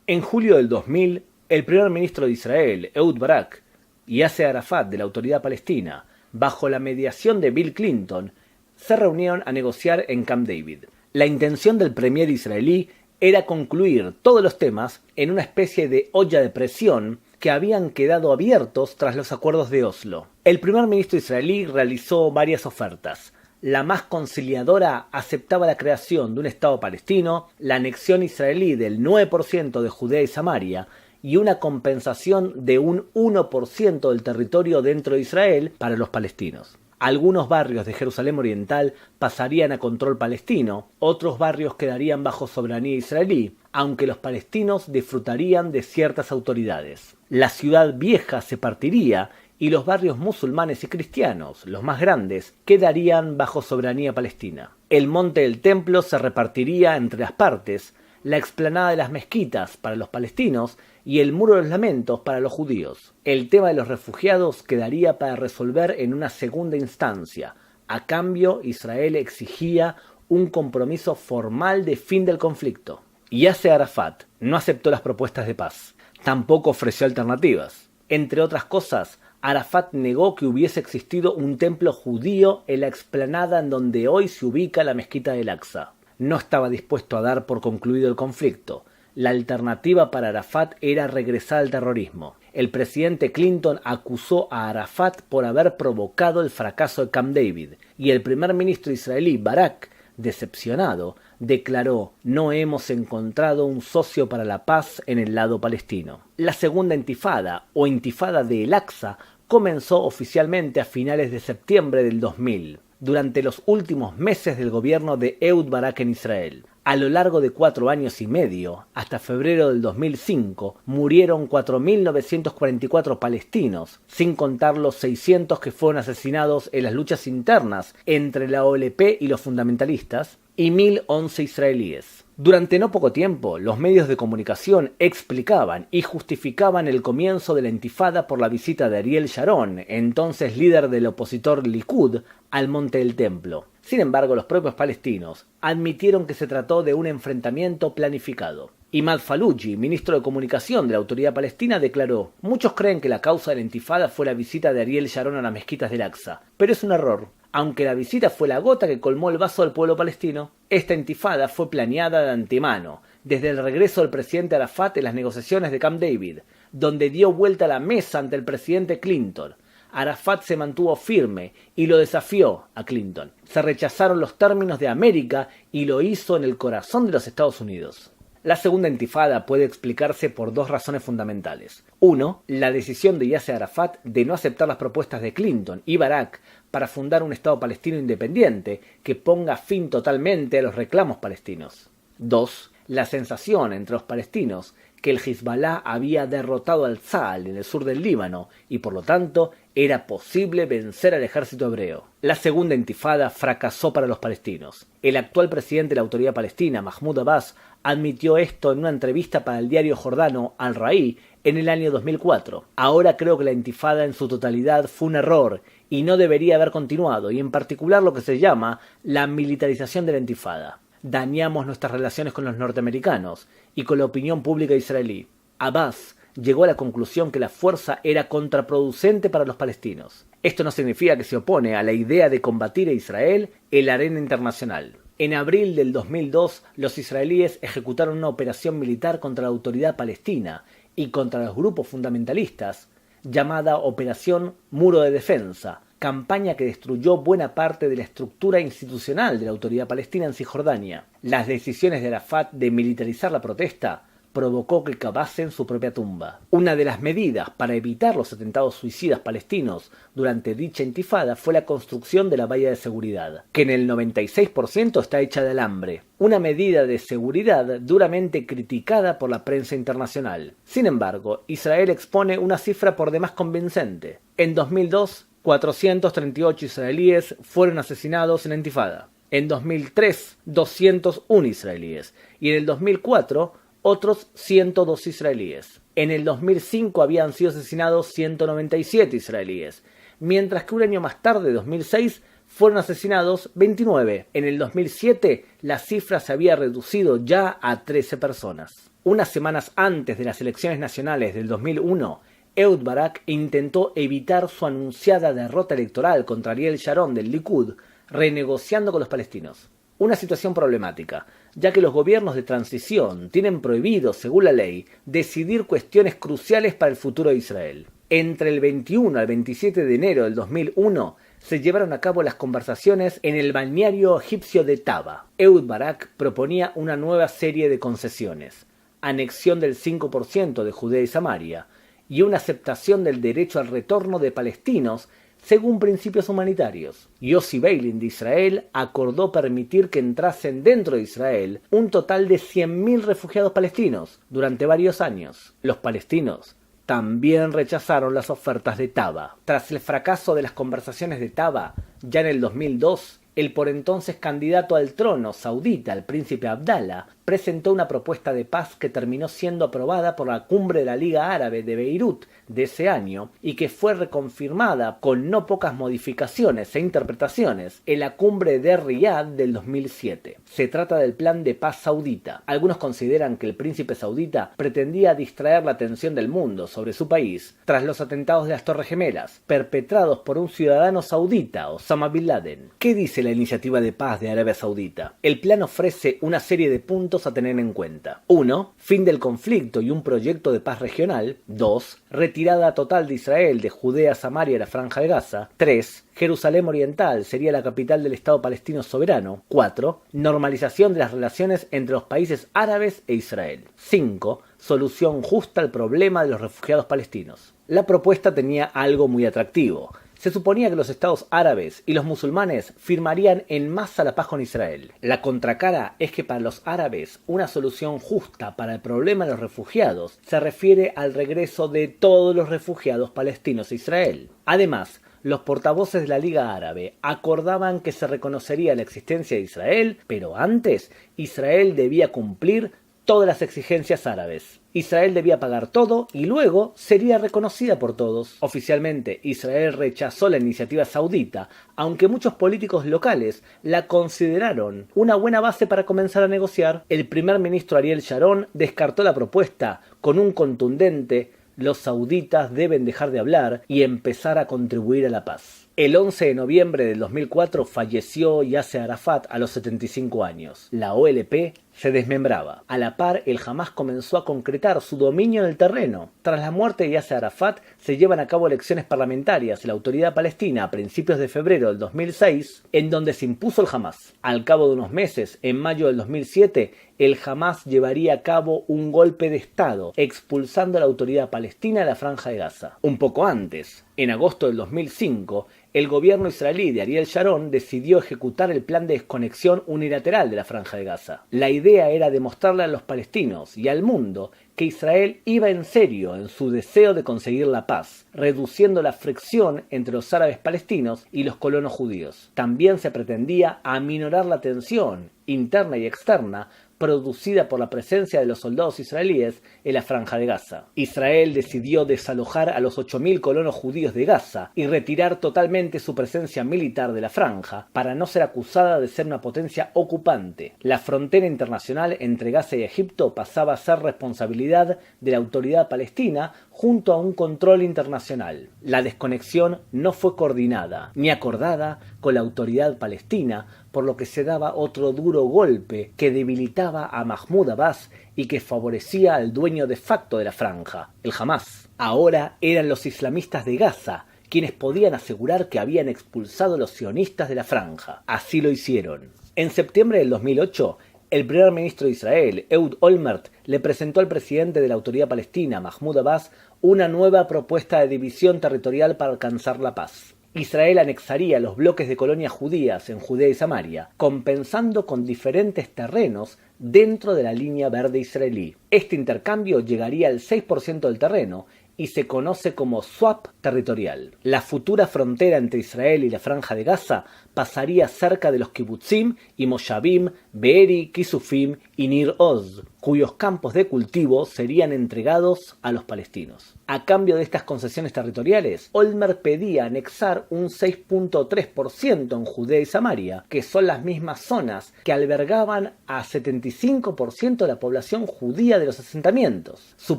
En julio del 2000, el primer ministro de Israel, Ehud Barak, y Yasser Arafat de la Autoridad Palestina, bajo la mediación de Bill Clinton, se reunieron a negociar en Camp David. La intención del premier israelí era concluir todos los temas en una especie de olla de presión que habían quedado abiertos tras los acuerdos de Oslo. El primer ministro israelí realizó varias ofertas. La más conciliadora aceptaba la creación de un Estado palestino, la anexión israelí del 9% de Judea y Samaria y una compensación de un 1% del territorio dentro de Israel para los palestinos. Algunos barrios de Jerusalén Oriental pasarían a control palestino, otros barrios quedarían bajo soberanía israelí, aunque los palestinos disfrutarían de ciertas autoridades. La ciudad vieja se partiría y los barrios musulmanes y cristianos, los más grandes, quedarían bajo soberanía palestina. El monte del templo se repartiría entre las partes, la explanada de las mezquitas para los palestinos y el muro de los lamentos para los judíos. El tema de los refugiados quedaría para resolver en una segunda instancia. A cambio, Israel exigía un compromiso formal de fin del conflicto. Yasser Arafat no aceptó las propuestas de paz. Tampoco ofreció alternativas. Entre otras cosas, Arafat negó que hubiese existido un templo judío en la explanada en donde hoy se ubica la mezquita del Aqsa. No estaba dispuesto a dar por concluido el conflicto. La alternativa para Arafat era regresar al terrorismo. El presidente Clinton acusó a Arafat por haber provocado el fracaso de Camp David, y el primer ministro israelí Barak, decepcionado, declaró: "No hemos encontrado un socio para la paz en el lado palestino". La segunda intifada, o intifada de El Aqsa, comenzó oficialmente a finales de septiembre del 2000. Durante los últimos meses del gobierno de Ehud Barak en Israel. A lo largo de 4 años y medio, hasta febrero del 2005, murieron 4.944 palestinos, sin contar los 600 que fueron asesinados en las luchas internas entre la OLP y los fundamentalistas, y 1.011 israelíes. Durante no poco tiempo, los medios de comunicación explicaban y justificaban el comienzo de la intifada por la visita de Ariel Sharon, entonces líder del opositor Likud, al Monte del Templo. Sin embargo, los propios palestinos admitieron que se trató de un enfrentamiento planificado. Imad Faluji, ministro de Comunicación de la Autoridad Palestina, declaró: "Muchos creen que la causa de la intifada fue la visita de Ariel Sharon a las mezquitas del Aqsa, pero es un error. Aunque la visita fue la gota que colmó el vaso del pueblo palestino, esta intifada fue planeada de antemano, desde el regreso del presidente Arafat en las negociaciones de Camp David, donde dio vuelta a la mesa ante el presidente Clinton. Arafat se mantuvo firme y lo desafió a Clinton. Se rechazaron los términos de América y lo hizo en el corazón de los Estados Unidos". La segunda intifada puede explicarse por 2 razones fundamentales. 1. La decisión de Yasser Arafat de no aceptar las propuestas de Clinton y Barak para fundar un Estado palestino independiente que ponga fin totalmente a los reclamos palestinos. 2. La sensación entre los palestinos que el Hezbollah había derrotado al Tzal en el sur del Líbano y por lo tanto era posible vencer al ejército hebreo. La segunda intifada fracasó para los palestinos. El actual presidente de la Autoridad Palestina, Mahmoud Abbas, admitió esto en una entrevista para el diario jordano Al Raí en el año 2004. "Ahora creo que la intifada en su totalidad fue un error y no debería haber continuado, y en particular lo que se llama la militarización de la intifada. Dañamos nuestras relaciones con los norteamericanos y con la opinión pública israelí". Abbas llegó a la conclusión que la fuerza era contraproducente para los palestinos. Esto no significa que se opone a la idea de combatir a Israel en la arena internacional. En abril del 2002, los israelíes ejecutaron una operación militar contra la autoridad palestina y contra los grupos fundamentalistas, llamada Operación Muro de Defensa, campaña que destruyó buena parte de la estructura institucional de la Autoridad Palestina en Cisjordania. Las decisiones de Arafat de militarizar la protesta provocó que cavasen su propia tumba. Una de las medidas para evitar los atentados suicidas palestinos durante dicha intifada fue la construcción de la valla de seguridad, que en el 96% está hecha de alambre. Una medida de seguridad duramente criticada por la prensa internacional. Sin embargo, Israel expone una cifra por demás convincente. En 2002, 438 israelíes fueron asesinados en la intifada. En 2003, 201 israelíes. Y en el 2004, otros 102 israelíes. En el 2005 habían sido asesinados 197 israelíes, mientras que un año más tarde, 2006, fueron asesinados 29. En el 2007 la cifra se había reducido ya a 13 personas. Unas semanas antes de las elecciones nacionales del 2001, Ehud Barak intentó evitar su anunciada derrota electoral contra Ariel Sharon del Likud, renegociando con los palestinos. Una situación problemática, ya que los gobiernos de transición tienen prohibido, según la ley, decidir cuestiones cruciales para el futuro de Israel. Entre el 21 al 27 de enero del 2001 se llevaron a cabo las conversaciones en el balneario egipcio de Taba. Ehud Barak proponía una nueva serie de concesiones: anexión del 5% de Judea y Samaria y una aceptación del derecho al retorno de palestinos según principios humanitarios. Yossi Beilin de Israel acordó permitir que entrasen dentro de Israel un total de 100.000 refugiados palestinos durante varios años. Los palestinos también rechazaron las ofertas de Taba. Tras el fracaso de las conversaciones de Taba, ya en el 2002, el por entonces candidato al trono saudita, el príncipe Abdallah, presentó una propuesta de paz que terminó siendo aprobada por la cumbre de la Liga Árabe de Beirut de ese año y que fue reconfirmada con no pocas modificaciones e interpretaciones en la cumbre de Riyadh del 2007. Se trata del Plan de Paz Saudita. Algunos consideran que el príncipe saudita pretendía distraer la atención del mundo sobre su país tras los atentados de las Torres Gemelas, perpetrados por un ciudadano saudita, Osama Bin Laden. ¿Qué dice la iniciativa de paz de Arabia Saudita? El plan ofrece una serie de puntos a tener en cuenta. 1. Fin del conflicto y un proyecto de paz regional. 2. Retirada total de Israel de Judea, Samaria y la Franja de Gaza. 3. Jerusalén Oriental sería la capital del Estado palestino soberano. 4. Normalización de las relaciones entre los países árabes e Israel. 5. Solución justa al problema de los refugiados palestinos. La propuesta tenía algo muy atractivo. Se suponía que los estados árabes y los musulmanes firmarían en masa la paz con Israel. La contracara es que para los árabes una solución justa para el problema de los refugiados se refiere al regreso de todos los refugiados palestinos a Israel. Además, los portavoces de la Liga Árabe acordaban que se reconocería la existencia de Israel, pero antes Israel debía cumplir todas las exigencias árabes. Israel debía pagar todo y luego sería reconocida por todos. Oficialmente, Israel rechazó la iniciativa saudita, aunque muchos políticos locales la consideraron una buena base para comenzar a negociar. El primer ministro Ariel Sharon descartó la propuesta con un contundente: los sauditas deben dejar de hablar y empezar a contribuir a la paz. El 11 de noviembre del 2004 falleció Yasser Arafat a los 75 años. La OLP se desmembraba. A la par, el Hamás comenzó a concretar su dominio en el terreno. Tras la muerte de Yasser Arafat, se llevan a cabo elecciones parlamentarias en la Autoridad Palestina a principios de febrero del 2006, en donde se impuso el Hamás. Al cabo de unos meses, en mayo del 2007, el Hamás llevaría a cabo un golpe de Estado, expulsando a la Autoridad Palestina de la Franja de Gaza. Un poco antes, en agosto del 2005, el gobierno israelí de Ariel Sharon decidió ejecutar el plan de desconexión unilateral de la Franja de Gaza. La idea era demostrarle a los palestinos y al mundo que Israel iba en serio en su deseo de conseguir la paz, reduciendo la fricción entre los árabes palestinos y los colonos judíos. También se pretendía aminorar la tensión interna y externa producida por la presencia de los soldados israelíes en la Franja de Gaza. Israel decidió desalojar a los 8.000 colonos judíos de Gaza y retirar totalmente su presencia militar de la franja para no ser acusada de ser una potencia ocupante. La frontera internacional entre Gaza y Egipto pasaba a ser responsabilidad de la Autoridad Palestina junto a un control internacional. La desconexión no fue coordinada ni acordada con la Autoridad Palestina, por lo que se daba otro duro golpe que debilitaba a Mahmoud Abbas y que favorecía al dueño de facto de la franja, el Hamás. Ahora eran los islamistas de Gaza quienes podían asegurar que habían expulsado a los sionistas de la franja. Así lo hicieron. En septiembre del 2008, el primer ministro de Israel, Ehud Olmert, le presentó al presidente de la Autoridad Palestina, Mahmoud Abbas, una nueva propuesta de división territorial para alcanzar la paz. Israel anexaría los bloques de colonias judías en Judea y Samaria, compensando con diferentes terrenos dentro de la línea verde israelí. Este intercambio llegaría al 6% del terreno y se conoce como swap territorial. La futura frontera entre Israel y la Franja de Gaza pasaría cerca de los kibutzim y moshavim, Be'eri, Kisufim y Nir Oz, cuyos campos de cultivo serían entregados a los palestinos. A cambio de estas concesiones territoriales, Olmert pedía anexar un 6.3% en Judea y Samaria, que son las mismas zonas que albergaban a 75% de la población judía de los asentamientos. Su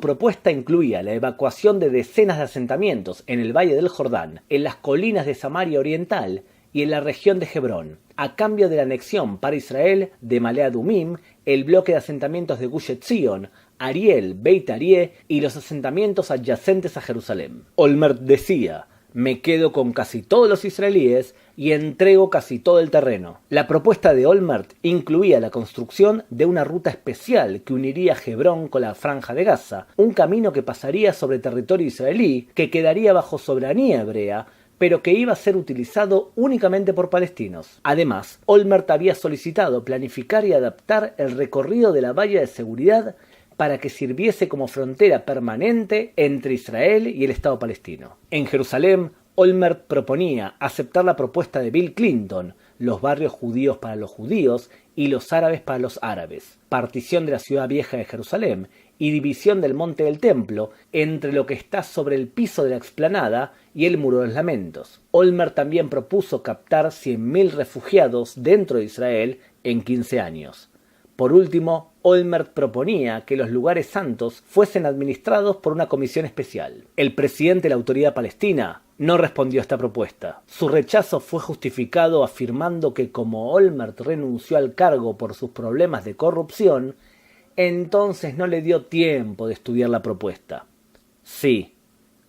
propuesta incluía la evacuación de decenas de asentamientos en el Valle del Jordán, en las colinas de Samaria Oriental y en la región de Hebrón, a cambio de la anexión para Israel de Male Adumim, el bloque de asentamientos de Gush Etzion, Ariel, Beit Arie y los asentamientos adyacentes a Jerusalén. Olmert decía: me quedo con casi todos los israelíes y entrego casi todo el terreno. La propuesta de Olmert incluía la construcción de una ruta especial que uniría Hebrón con la Franja de Gaza, un camino que pasaría sobre territorio israelí, que quedaría bajo soberanía hebrea, pero que iba a ser utilizado únicamente por palestinos. Además, Olmert había solicitado planificar y adaptar el recorrido de la valla de seguridad para que sirviese como frontera permanente entre Israel y el Estado palestino. En Jerusalén, Olmert proponía aceptar la propuesta de Bill Clinton, los barrios judíos para los judíos y los árabes para los árabes, partición de la ciudad vieja de Jerusalén y división del Monte del Templo entre lo que está sobre el piso de la explanada y el Muro de los Lamentos. Olmert también propuso captar 100.000 refugiados dentro de Israel en 15 años. Por último, Olmert proponía que los lugares santos fuesen administrados por una comisión especial. El presidente de la Autoridad Palestina no respondió a esta propuesta. Su rechazo fue justificado afirmando que como Olmert renunció al cargo por sus problemas de corrupción, entonces no le dio tiempo de estudiar la propuesta. Sí,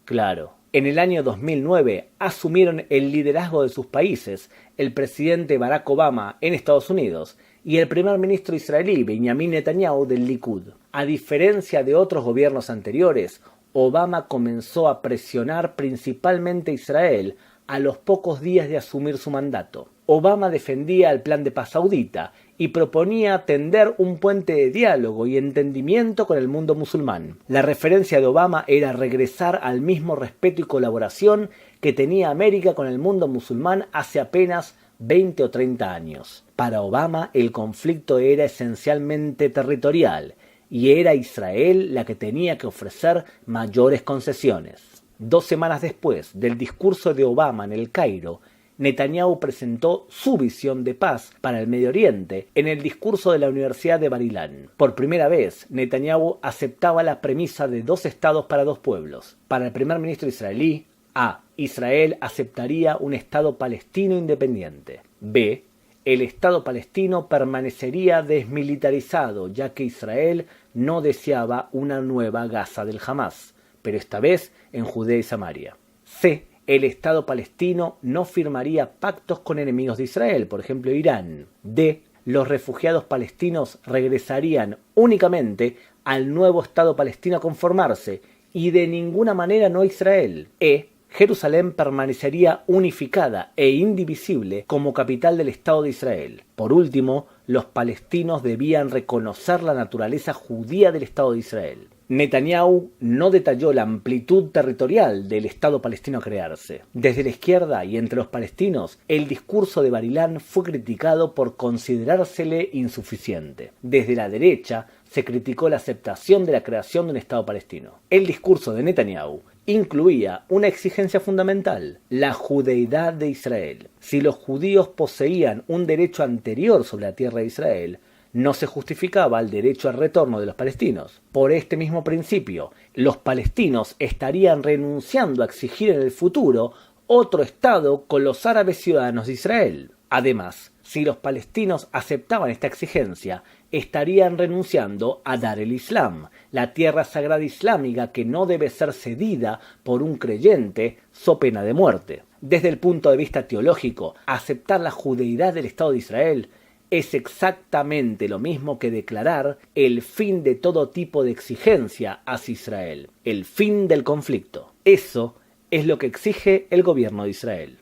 claro. En el año 2009 asumieron el liderazgo de sus países el presidente Barack Obama en Estados Unidos y el primer ministro israelí Benjamin Netanyahu del Likud. A diferencia de otros gobiernos anteriores, Obama comenzó a presionar principalmente a Israel a los pocos días de asumir su mandato. Obama defendía el plan de paz saudita y proponía tender un puente de diálogo y entendimiento con el mundo musulmán. La referencia de Obama era regresar al mismo respeto y colaboración que tenía América con el mundo musulmán hace apenas 20 o 30 años. Para Obama el conflicto era esencialmente territorial y era Israel la que tenía que ofrecer mayores concesiones. 2 semanas después del discurso de Obama en El Cairo, Netanyahu presentó su visión de paz para el Medio Oriente en el discurso de la Universidad de Bar-Ilan. Por primera vez, Netanyahu aceptaba la premisa de 2 estados para 2 pueblos. Para el primer ministro israelí, A. Israel aceptaría un Estado palestino independiente. B. El Estado palestino permanecería desmilitarizado, ya que Israel no deseaba una nueva Gaza del Hamás, pero esta vez en Judea y Samaria. C. El Estado palestino no firmaría pactos con enemigos de Israel, por ejemplo Irán. D. Los refugiados palestinos regresarían únicamente al nuevo Estado palestino a conformarse y de ninguna manera no a Israel. E. Jerusalén permanecería unificada e indivisible como capital del Estado de Israel. Por último, los palestinos debían reconocer la naturaleza judía del Estado de Israel. Netanyahu no detalló la amplitud territorial del Estado palestino a crearse. Desde la izquierda y entre los palestinos, el discurso de Bar-Ilan fue criticado por considerársele insuficiente. Desde la derecha, se criticó la aceptación de la creación de un Estado palestino. El discurso de Netanyahu incluía una exigencia fundamental: la judeidad de Israel. Si los judíos poseían un derecho anterior sobre la tierra de Israel, no se justificaba el derecho al retorno de los palestinos. Por este mismo principio, los palestinos estarían renunciando a exigir en el futuro otro Estado con los árabes ciudadanos de Israel. Además, si los palestinos aceptaban esta exigencia, estarían renunciando a Dar el Islam, la tierra sagrada islámica que no debe ser cedida por un creyente so pena de muerte. Desde el punto de vista teológico, aceptar la judeidad del Estado de Israel es exactamente lo mismo que declarar el fin de todo tipo de exigencia hacia Israel, el fin del conflicto. Eso es lo que exige el gobierno de Israel.